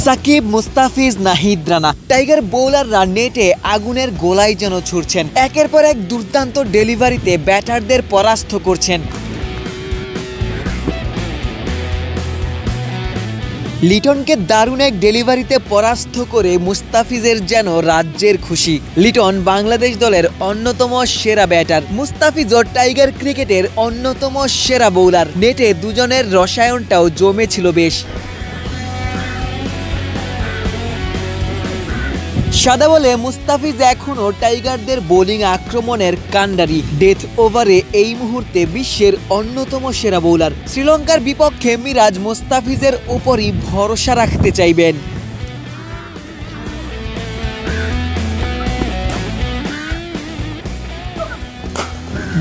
Shakib, Mustafiz, Nahid Rana tiger বোলাররা নেটে আগুনের গোলায় যেন ছুটছেন। একের পর এক দুর্দান্ত ডেলিভারিতে ব্যাটারদের পরাস্ত করছেন। লিটনকে দারুণ এক ডেলিভারিতে পরাস্ত করে মুস্তাফিজের যেন রাজ্যের খুশি। লিটন বাংলাদেশ দলের অন্যতম সেরা ব্যাটার, মুস্তাফিজও টাইগার ক্রিকেটের অন্যতম সেরা বোলার। নেটে দুজনের রসায়নটাও জমেছিল বেশ। সাদা বলে মুস্তাফিজ এখনও টাইগারদের বোলিং আক্রমণের কাণ্ডারি। ডেথ ওভারে এই মুহূর্তে বিশ্বের অন্যতম সেরা বোলার। শ্রীলঙ্কার বিপক্ষে মিরাজ মুস্তাফিজের উপরই ভরসা রাখতে চাইবেন।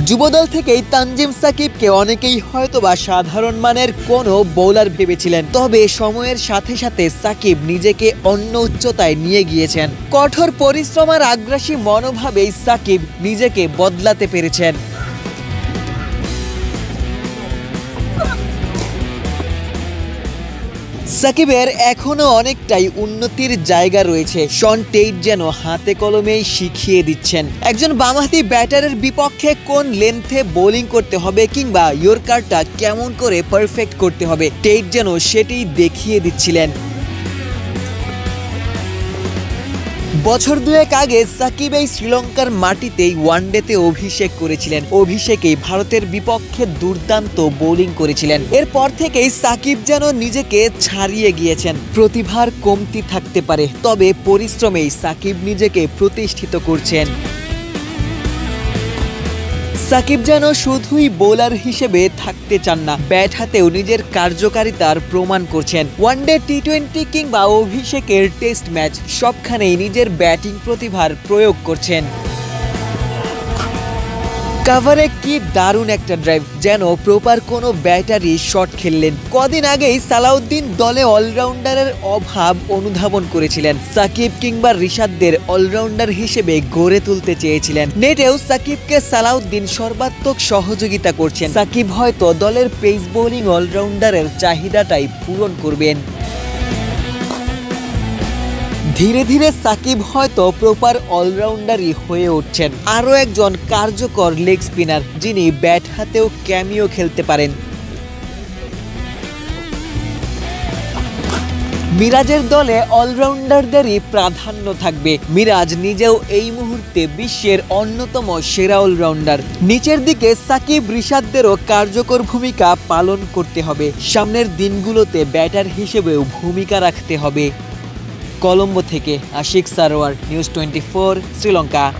যুবদল থেকেই তানজিম সাকিবকে অনেকেই হয়তোবা সাধারণ মানের কোনো বোলার ভেবেছিলেন, তবে সময়ের সাথে সাথে সাকিব নিজেকে অন্য উচ্চতায় নিয়ে গিয়েছেন। কঠোর পরিশ্রম আর আগ্রাসী মনোভাবেই সাকিব নিজেকে বদলাতে পেরেছেন। সাকিবের এখনো অনেকটাই উন্নতির জায়গা রয়েছে। শন টেইট যেন হাতে কলমেই শিখিয়ে দিচ্ছেন একজন বামহাতি ব্যাটারের বিপক্ষে কোন লেন্থে বোলিং করতে হবে কিংবা ইয়র্কারটা কেমন করে পারফেক্ট করতে হবে। টেইট যেন সেটাই দেখিয়ে দিচ্ছিলেন। বছর দুয়েক আগে সাকিব এই শ্রীলঙ্কার মাটিতেই ওয়ানডেতে অভিষেক করেছিলেন। অভিষেকেই ভারতের বিপক্ষে দুর্দান্ত বোলিং করেছিলেন। এরপর থেকেই সাকিব যেন নিজেকে ছাড়িয়ে গিয়েছেন। প্রতিভার কমতি থাকতে পারে, তবে পরিশ্রমেই সাকিব নিজেকে প্রতিষ্ঠিত করছেন। সাকিব যেন শুধুই বোলার হিসেবে থাকতে চান না, ব্যাট হাতেও নিজের কার্যকারিতার প্রমাণ করছেন। ওয়ানডে, টি-20 কিংবা অভিষেকের টেস্ট ম্যাচ সবখানেই নিজের ব্যাটিং প্রতিভার প্রয়োগ করছেন। কাভারে কি দারুণ একটা ড্রাইভ, যেন প্রপার কোনো ব্যাটারি শট খেললেন। কদিন আগেই সালাউদ্দিন দলে অলরাউন্ডারের অভাব অনুধাবন করেছিলেন। সাকিব কিংবা রিশাদদের অলরাউন্ডার হিসেবে গড়ে তুলতে চেয়েছিলেন। নেটেও সাকিবকে সালাউদ্দিন সর্বাত্মক সহযোগিতা করছেন। সাকিব হয়তো দলের পেস বোলিং অলরাউন্ডারের চাহিদাটাই পূরণ করবেন। ধীরে ধীরে সাকিব হয়তো প্রপার অলরাউন্ডারই হয়ে উঠছেন। আরও একজন কার্যকর লেগ স্পিনার, যিনি ব্যাট হাতেও ক্যামিও খেলতে পারেন। মিরাজের দলে অলরাউন্ডারদেরই প্রাধান্য থাকবে। মিরাজ নিজেও এই মুহূর্তে বিশ্বের অন্যতম সেরা অলরাউন্ডার। নিচের দিকে সাকিব, রিশাদদেরও কার্যকর ভূমিকা পালন করতে হবে। সামনের দিনগুলোতে ব্যাটার হিসেবেও ভূমিকা রাখতে হবে। কলম্বো থেকে আশিক সারোয়ার, নিউজ 24, শ্রীলঙ্কা।